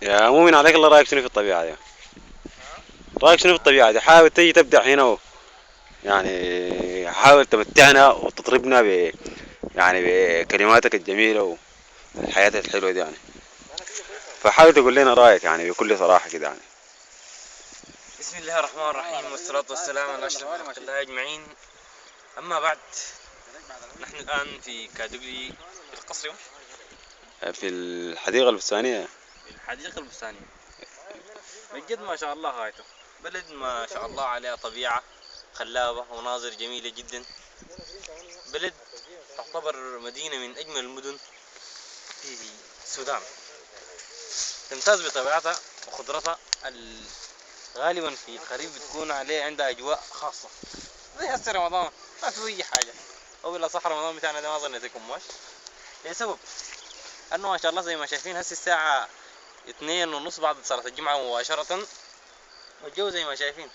يا مؤمن عليك الله، رايك شنو في الطبيعة دي؟ رايك شنو في الطبيعة دي؟ حاول تيجي تبدع هنا يعني حاول تمتعنا وتطربنا يعني بكلماتك الجميلة والحياة الحلوة دي يعني. فحاول تقول لنا رايك يعني بكل صراحة كده يعني. بسم الله الرحمن الرحيم، والصلاة والسلام على أشرف خلق الله أجمعين. أما بعد، نحن الآن في كادوغلي القصر، في الحديقة البستانية. في الحديقة البستانية. بجد ما شاء الله غايته، بلد ما شاء الله عليها طبيعة خلابة ومناظر جميلة جدا. بلد تعتبر مدينة من أجمل المدن في السودان، تمتاز بطبيعتها وخضرتها. غالبا في الخريف بتكون عليه عندها أجواء خاصة، زي هسه رمضان ما في أي حاجة، أو إلا صح رمضان بتاعنا ده ما ظنيت يكون ماش لسبب أنه ما شاء الله زي ما شايفين هسه الساعة 2:30 بعد صلاة الجمعة مباشرة، والجو زي ما شايفين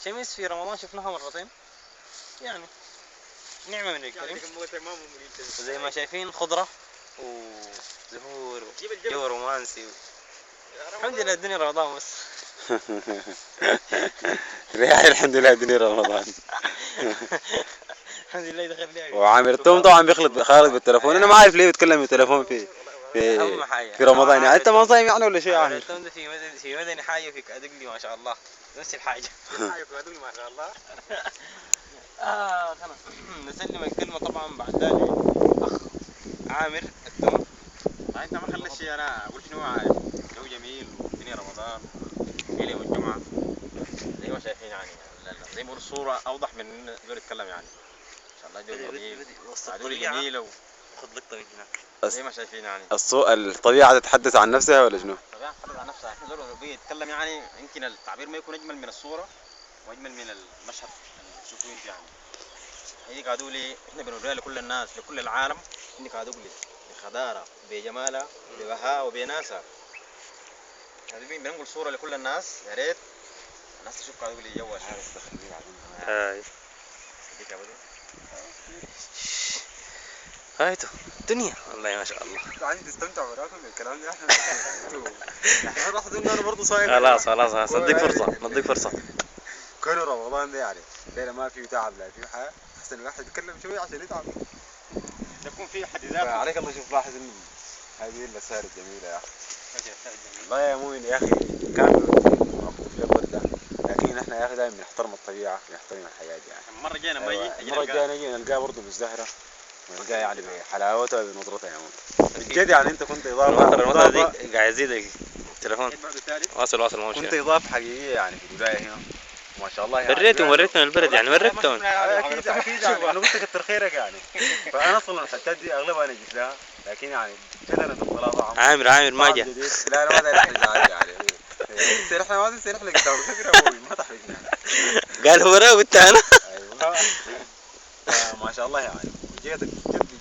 شمس. في رمضان شفناها مرتين، يعني نعمة من الكريم. وزي ما شايفين خضرة وزهور وجو رومانسي الحمد لله الدنيا رمضان بس. ريح الحمد لله الدنيا رمضان. الحمد لله دخل لي. وعامر التوم طبعا بيخلط خالد بالتليفون. انا ما عارف ليه بيتكلم بالتليفون أهم حاجة في رمضان يعني. انت ما صايم يعني ولا شيء يعني؟ التوم ده في مدني حاجة في كادوغلي ما شاء الله نفس الحاجة. حاجة في كادوغلي ما شاء الله. خلاص نسلم الكلمة طبعا بعد ذلك أخ عامر التوم. انت ما خليت شيء انا اقول شنو عارف. جو جميل والدنيا رمضان ليله يوم الجمعه زي ما شايفين يعني. زي ما الصوره اوضح من غير يتكلم يعني. ان شاء الله جو جميل وعدولي جميله وخذ لقطة من هناك زي ما شايفين يعني. الطبيعة تتحدث عن نفسها ولا شنو؟ الطبيعه تتحدث عن نفسها. احنا زول بيتكلم يعني يمكن التعبير ما يكون اجمل من الصوره واجمل من المشهد اللي تشوفوه انت يعني. هي كادوغلي احنا بنوريها لكل الناس لكل العالم ان كادوغلي بخضارة بجمالها ببهاء وبناسها. هذه بنقول صورة لكل الناس، يا ريت الناس تشوف كادوغلي جوا. هايتو الدنيا والله ما شاء الله. عندي تستمتع وراكم بالكلام ده. احنا راح انا برضه صايم. خلاص نديك فرصة. كانوا رمضان ده يعني ليلة ما فيه تعب لا فيه حاجة. احسن الواحد يتكلم شوية عشان يتعب. يكون في حد ذاته. عليك الله شوف لاحظ ان هذه الاسار الجميلة يا اخي. والله يا مؤمن يا اخي كان موقف لك وردة، لكن احنا يا اخي دائما بنحترم الطبيعة ونحترم الحياة دي يعني. المرة الجاية لما المرة الجاية نجي نلقاها برضه مزدهرة ونلقاها يعني بحلاوتها وبنظرتها يا مؤمن. بجد يعني انت كنت المطر دي قاعد يزيد التليفون. واصل كنت اضافة حقيقية يعني في البداية هنا ما شاء الله يعني. وريتهم البلد يعني وريتهم. اكيد يعني انا قلت كتر خيرك يعني. فانا اصلا الحتات دي اغلبها انا جيت لها، لكن يعني كده انا دخلت عامر ما جاء. لا انا ما داير احرج يعني. احنا ما نسير احنا قدام الفكره يا ابوي ما تحرجني. قال هو انا قلت انا. ايوه ما شاء الله يعني. جيتك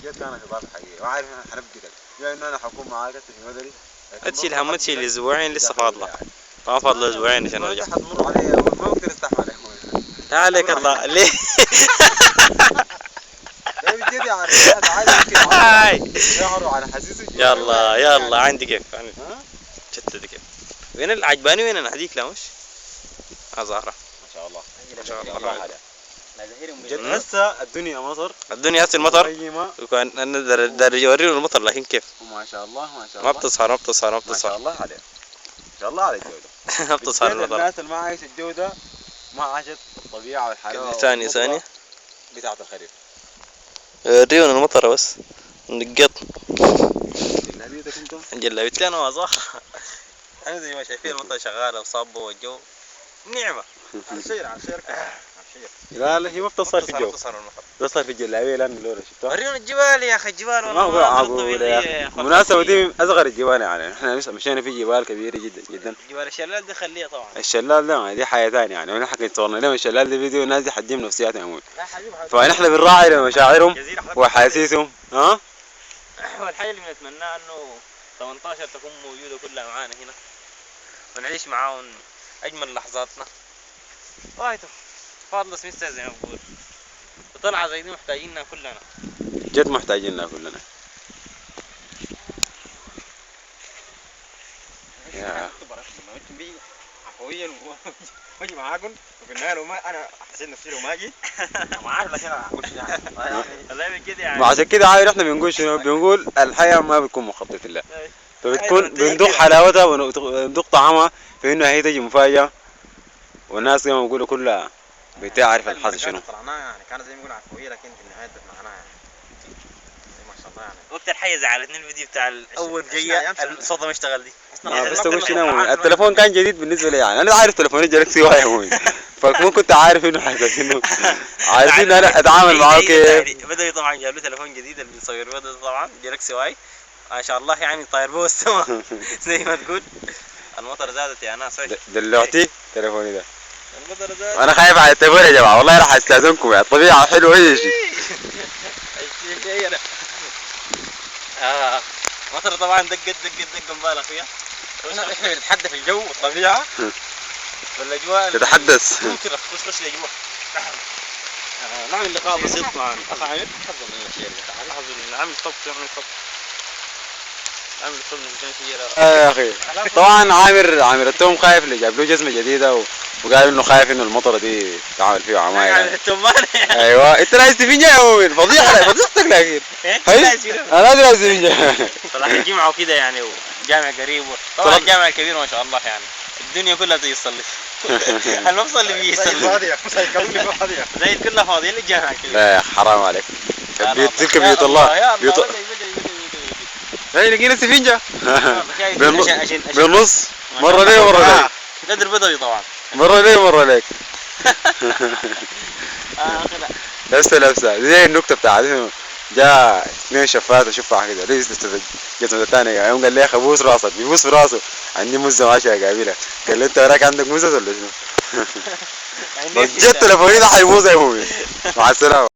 جد كانت اضافه حقيقيه وعارف انا حنبقدك بما انه انا حكون معاك في مدني. تشيل هم تشيل اسبوعين لسه فاضله. ما فاضل اسبوعين عشان ارجع. حتمر علي ما بقدر استحمل يا اخوي. عليك الله ليه؟ بجد يعني عادي شعره على حسيسه. يلا عندي كيف شتت كيف. وين العجباني وين انا هذيك لا مش ظاهره ما شاء الله. ما شاء الله. جد هسه الدنيا مطر. الدنيا هسه المطر وكان انا دارج اوريه المطر لكن كيف. ما شاء الله ما بتصحر ما شاء الله عليه. ما شاء الله على الجودة. ما بتصحر المطر. الناس اللي ما عايشة الجودة ما عاشت الطبيعة والحلاوة ثانية بتاعة الخريف. ريون المطر بس نقط جلابيتك انت؟ جلابيتي انا وظاهر. انا زي ما شايفين المطر شغالة وصابة والجو نعمة. على الشير لا لا هي ما بتصل في الجو، بتصل المطر. بتصل في الجلابيه لانه لونها شفتها. ورينا الجبال يا اخي، الجبال ما هو والمناظر معقول يا الطبيعية اخي، يا أخي. بالمناسبة دي من اصغر الجبال يعني، احنا مشينا في جبال كبيرة جدا جدا. جبال الشلال دي خليها طبعا. الشلال ده دي حياة ثانية يعني، ونحن صورنا لهم الشلال ده فيديو، الناس دي حتجيب نفسياتهم يا عموي. لا حبيبي فنحن بنراعي لمشاعرهم واحاسيسهم. ها؟ والحاجة اللي بنتمناها انه 18 تكون موجودة كلها معانا هنا ونعيش معاهم اجمل لحظاتنا. وايتو فاضل سميستر زي ما بقول، وطلعة زي دي محتاجينها كلنا. جد محتاجينها كلنا. يا ممكن بي عفويا واجي معاكم وفي النهايه لو ما انا حسيت نفسي لو ما اجي ما عارف لكن انا اقول يعني والله كده يعني. وعشان كده عاير احنا بنقول شنو؟ بنقول الحياة ما بتكون مخطط الله، فبتكون بندوق حلاوتها وندوق طعمها في انه هي تجي مفاجأة، والناس زي ما بيقولوا كلها بتعرف الحظ شنو. طلعناها يعني كانت زي ما يقول عفويه لكن في النهايه دفعناها يعني ما شاء الله يعني. وقت الحية زعلتني الفيديو بتاع اول جاية الصوت ما اشتغل دي. بس تقول شنو؟ التليفون كان جديد بالنسبة لي يعني، انا عارف تليفوني جالكسي واي يا مؤمن، فكون كنت عارف انه حيصير انه عارفين انا اتعامل معاه كيف. بدأوا طبعا جاب له تليفون جديد اللي بيصور به طبعا جالكسي واي ما شاء الله يعني طاير به السما زي ما تقول. المطر زادت يا ناس. دلوقتي تليفوني ده المطر زادت. انا خايف على التليفون يا جماعة، والله راح استاذنكم يعني، الطبيعة حلوة اي شيء. مطر طبعا دقت مبالغ فيها. احنا بنتحدى في الجو والطبيعه والاجواء تتحدث. ممكن خش الاجواء. نعمل لقاء بسيط مع الاخ عامر. تفضل من الشيء اللي تعال عامل طب عامل طب يا اخي طبعا عامر التوم خايف اللي جاب له جزمة جديدة وقال انه خايف انه المطرة دي تعمل فيه عمايل يعني. التومان ايوه انت لازم تفنجة يا مؤمن، فضيحة فضيحتك لكن هاي انا لازم تفنجة. صراحة الجمعة وكده يعني، وجامع قريب طبعا الجامع الكبير ما شاء الله يعني، الدنيا كلها تيجي تصلي. المفصل اللي بيجي يصلي فاضيه فاضيه زي كلها فاضية الجامع الكبير. لا يا اخي حرام عليك، تلك بيوت الله بيوت هاي لقينا سفنجة بالنص، مرة ليه مرة ليك. قدر بدوي طبعا، مرة ليه مرة ليك. لبسة زي النكتة بتاعت جاء اثنين شفات وشفاعة كده ليس جت الثانية يوم قال لي يا اخي بوس راسك، بيبوس في راسه عندي مزة ماشية قابلها، قال لي انت وراك عندك مزة ولا شنو؟ جت تليفوني ده حيبوظ يا مؤمن. مع السلامة.